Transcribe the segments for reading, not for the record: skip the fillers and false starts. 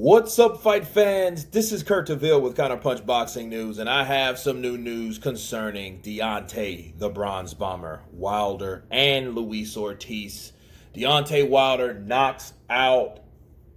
What's up, fight fans? This is Kurt DeVille with Counterpunch Boxing News, and I have some new news concerning Deontay, the Bronze Bomber, Wilder, and Luis Ortiz. Deontay Wilder knocks out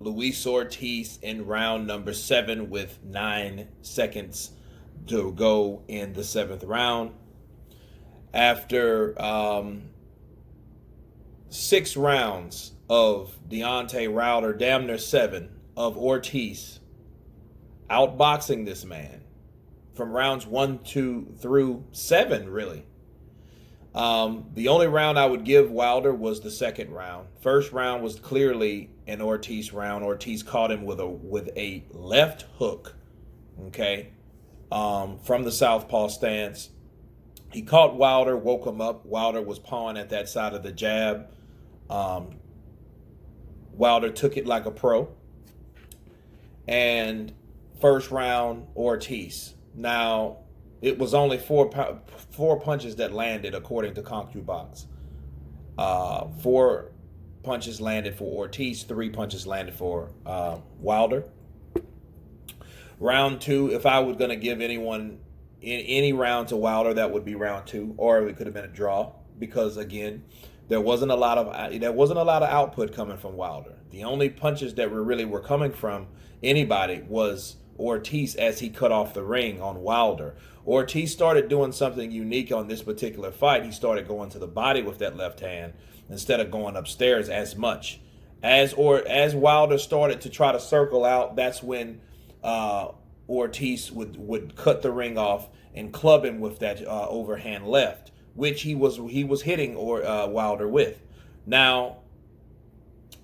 Luis Ortiz in round number 7 with 9 seconds to go in the 7th round. After 6 rounds of Deontay Wilder, damn near 7, of Ortiz outboxing this man from rounds 1, 2 through 7, really. The only round I would give Wilder was the second round. First round was clearly an Ortiz round. Ortiz caught him with a left hook, okay, from the southpaw stance. He caught Wilder, woke him up. Wilder was pawing at that side of the jab. Wilder took it like a pro. And first round, Ortiz. Now, it was only four punches that landed, according to Counterpunch. 4 punches landed for Ortiz, 3 punches landed for Wilder. Round 2, if I was going to give anyone in any round to Wilder, that would be round 2, or it could have been a draw, because again, there wasn't a lot of output coming from Wilder. The only punches that were coming from anybody was Ortiz as he cut off the ring on Wilder. Ortiz started doing something unique on this particular fight. He started going to the body with that left hand instead of going upstairs as much. As Wilder started to try to circle out, that's when Ortiz would cut the ring off and club him with that overhand left, which he was hitting Wilder with. Now,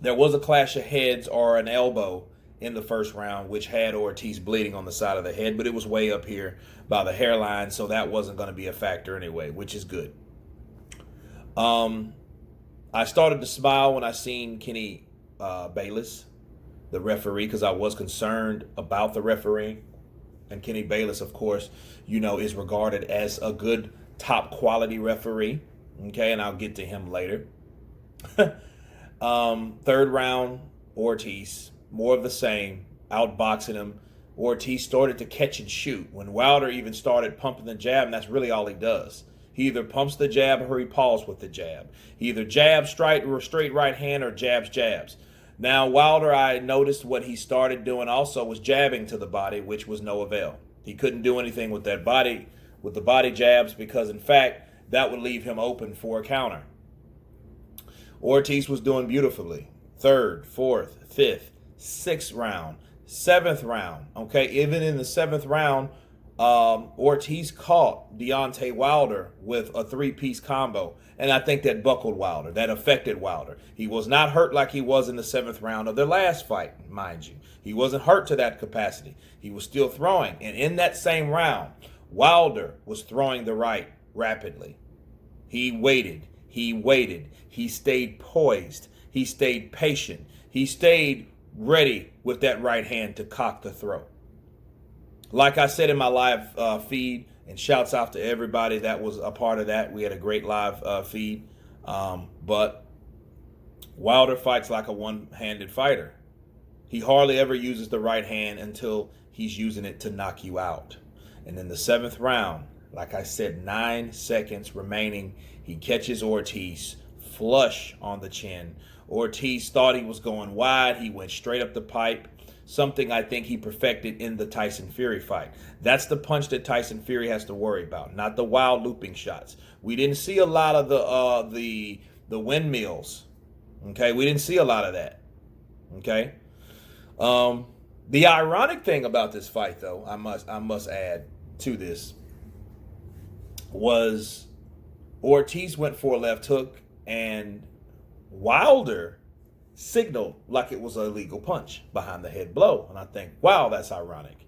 there was a clash of heads or an elbow in the first round, which had Ortiz bleeding on the side of the head, but it was way up here by the hairline, so that wasn't going to be a factor anyway, which is good. I started to smile when I seen Kenny Bayless, the referee, because I was concerned about the refereeing. And Kenny Bayless, of course, is regarded as a good top quality referee. Okay, and I'll get to him later. Third round, Ortiz, more of the same, outboxing him. Ortiz started to catch and shoot. When Wilder even started pumping the jab, and that's really all he does. He either pumps the jab or he paws with the jab. He either jabs straight right hand or jabs. Now, Wilder, I noticed what he started doing also was jabbing to the body, which was no avail. He couldn't do anything with that body, with the body jabs, because in fact, that would leave him open for a counter. Ortiz was doing beautifully. 3rd, 4th, 5th, 6th round, 7th round. Okay, even in the 7th round, Ortiz caught Deontay Wilder with a 3-piece combo. And I think that buckled Wilder. That affected Wilder. He was not hurt like he was in the 7th round of their last fight, mind you. He wasn't hurt to that capacity. He was still throwing. And in that same round, Wilder was throwing the right rapidly. He waited. He stayed poised. He stayed patient. He stayed ready with that right hand to cock the throw. Like I said in my live feed, and shouts out to everybody that was a part of that. We had a great live feed. But Wilder fights like a one-handed fighter. He hardly ever uses the right hand until he's using it to knock you out. And in the 7th round, like I said, 9 seconds remaining, he catches Ortiz flush on the chin. Ortiz thought he was going wide. He went straight up the pipe. Something I think he perfected in the Tyson Fury fight. That's the punch that Tyson Fury has to worry about, not the wild looping shots. We didn't see a lot of the windmills. Okay, we didn't see a lot of that. Okay. The ironic thing about this fight, though, I must add to this, was Ortiz went for a left hook and Wilder signaled like it was an illegal punch behind the head blow. And I think, wow, that's ironic.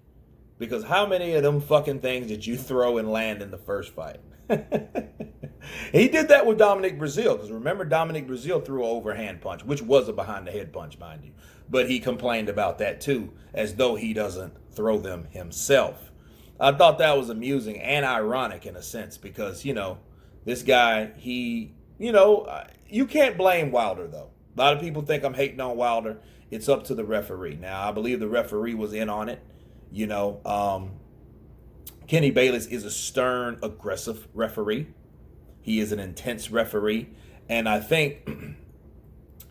Because how many of them fucking things did you throw and land in the first fight? He did that with Dominic Breazeale. Because remember, Dominic Breazeale threw an overhand punch, which was a behind the head punch, mind you. But he complained about that too, as though he doesn't throw them himself. I thought that was amusing and ironic in a sense, because, this guy, you can't blame Wilder, though. A lot of people think I'm hating on Wilder. it's up to the referee. Now, I believe the referee was in on it. Kenny Bayless is a stern, aggressive referee. He is an intense referee. And I think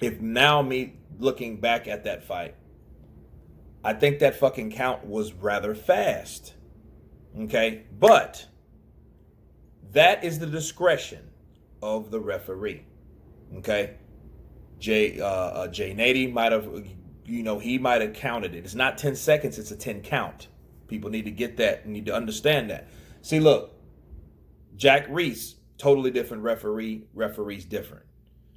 if now me looking back at that fight, I think that fucking count was rather fast. Okay? But that is the discretion of the referee. Okay? Jay Nady might have, he might have counted it. It's not 10 seconds, it's a 10 count. People need to get that, need to understand that. See, look, Jack Reese, totally different referee. Referee's different.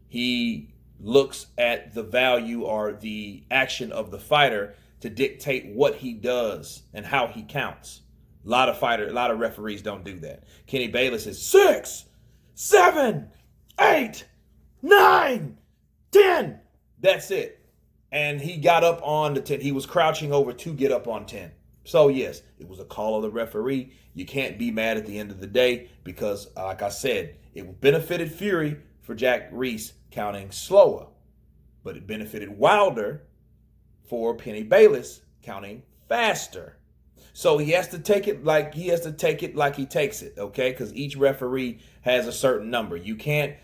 He looks at the value or the action of the fighter to dictate what he does and how he counts. A lot of referees don't do that. Kenny Bayless is 6, 7, 8, 9, 10. That's it. And he got up on the 10. He was crouching over to get up on 10. So, yes, it was a call of the referee. You can't be mad at the end of the day because, like I said, it benefited Fury for Jack Reese counting slower. But it benefited Wilder for Kenny Bayless counting faster. So he has to take it like he takes it, okay? Because each referee has a certain number. You can't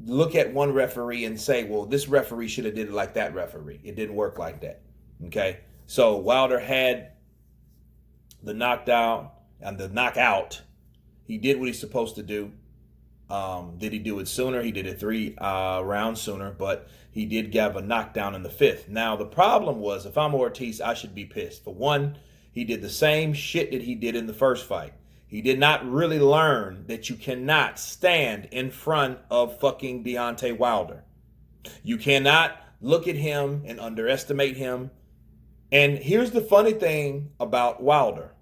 look at one referee and say, well, this referee should have did it like that referee. It didn't work like that, okay? So Wilder had the knockdown and the knockout. He did what he's supposed to do. Did he do it sooner? He did it 3 rounds sooner, but he did have a knockdown in the 5th. Now, the problem was, if I'm Ortiz, I should be pissed. For one, he did the same shit that he did in the first fight. He did not really learn that you cannot stand in front of fucking Deontay Wilder. You cannot look at him and underestimate him. And here's the funny thing about Wilder.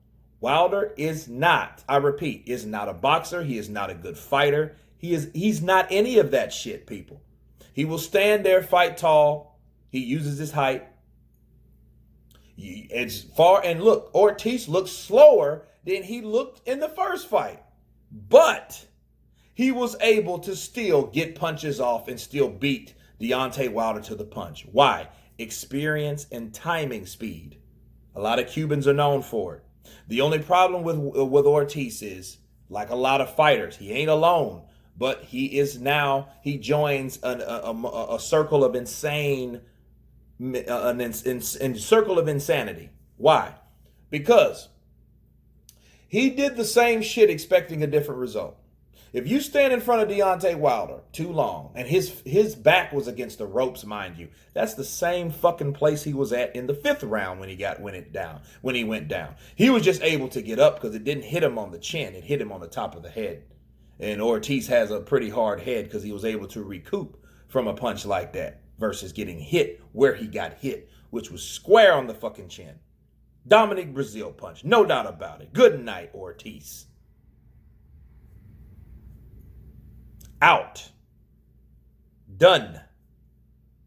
Wilder is not, I repeat, is not a boxer. He is not a good fighter. He's not any of that shit, people. He will stand there, fight tall. He uses his height. And look, Ortiz looks slower than he looked in the first fight. But he was able to still get punches off and still beat Deontay Wilder to the punch. Why? Experience and timing speed. A lot of Cubans are known for it. The only problem with Ortiz is, like a lot of fighters, he ain't alone, but he joins a circle of insane, circle of insanity. Why? Because he did the same shit expecting a different result. If you stand in front of Deontay Wilder too long, and his back was against the ropes, mind you, that's the same fucking place he was at in the 5th round when he went down. He was just able to get up because it didn't hit him on the chin. It hit him on the top of the head. And Ortiz has a pretty hard head because he was able to recoup from a punch like that versus getting hit where he got hit, which was square on the fucking chin. Dominic Brazil punch, no doubt about it. Good night, Ortiz. Out. Done.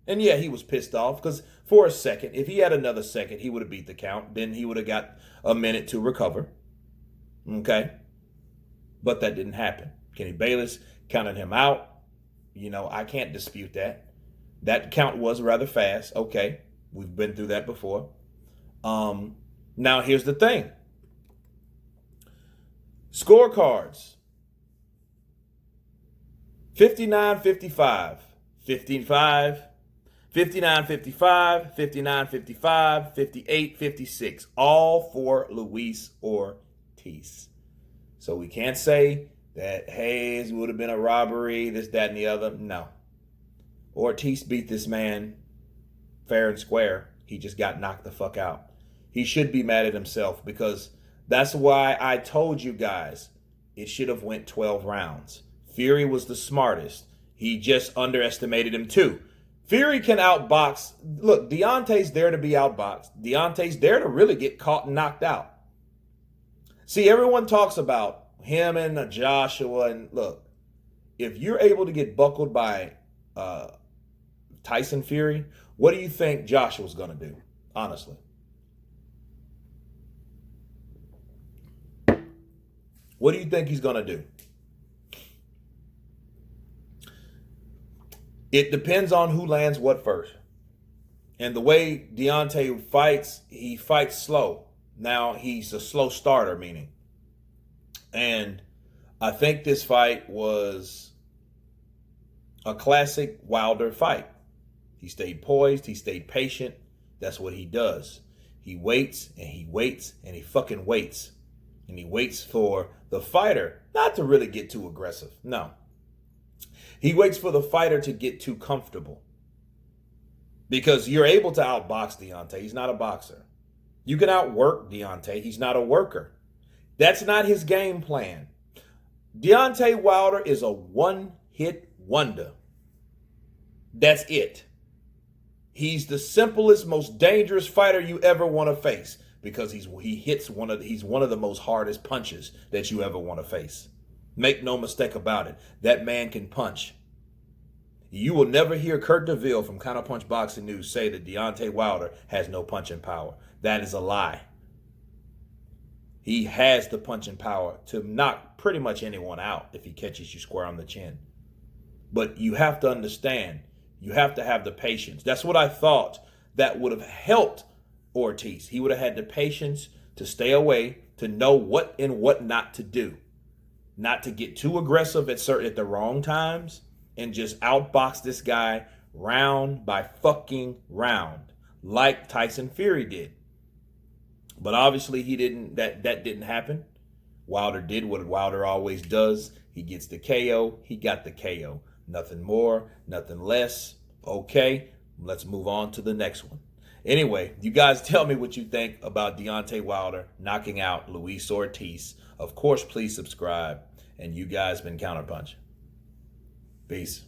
And yeah, he was pissed off because for a second, if he had another second, he would have beat the count. Then he would have got a minute to recover. Okay? But that didn't happen. Kenny Bayless counted him out. I can't dispute that. That count was rather fast. Okay. We've been through that before. Now, here's the thing. Scorecards. 59-55, 55, 59-55, 59-55, 58-56, all for Luis Ortiz. So we can't say that, hey, it would have been a robbery, this, that, and the other. No. Ortiz beat this man fair and square. He just got knocked the fuck out. He should be mad at himself because that's why I told you guys it should have went 12 rounds. Fury was the smartest. He just underestimated him too. Fury can outbox. Look, Deontay's there to be outboxed. Deontay's there to really get caught and knocked out. See, everyone talks about him and Joshua. And look, if you're able to get buckled by Tyson Fury, what do you think Joshua's going to do? Honestly. What do you think he's going to do? It depends on who lands what first. And the way Deontay fights, he fights slow. Now he's a slow starter, meaning. And I think this fight was a classic Wilder fight. He stayed poised. He stayed patient. That's what he does. He waits and he waits and he fucking waits. And he waits for the fighter not to really get too aggressive. No. He waits for the fighter to get too comfortable. Because you're able to outbox Deontay. He's not a boxer. You can outwork Deontay. He's not a worker. That's not his game plan. Deontay Wilder is a one-hit wonder. That's it. He's the simplest, most dangerous fighter you ever want to face because he's one of the most hardest punches that you ever want to face. Make no mistake about it. That man can punch. You will never hear Kurt DeVille from Counterpunch Boxing News say that Deontay Wilder has no punching power. That is a lie. He has the punching power to knock pretty much anyone out if he catches you square on the chin. But you have to understand, you have to have the patience. That's what I thought that would have helped Ortiz. He would have had the patience to stay away, to know what and what not to do. Not to get too aggressive at the wrong times and just outbox this guy round by fucking round, like Tyson Fury did. But obviously he didn't. That didn't happen. Wilder did what Wilder always does. He gets the KO. He got the KO. Nothing more, nothing less. Okay, let's move on to the next one. Anyway, you guys tell me what you think about Deontay Wilder knocking out Luis Ortiz. Of course, please subscribe. And you guys been Counterpunch. Peace.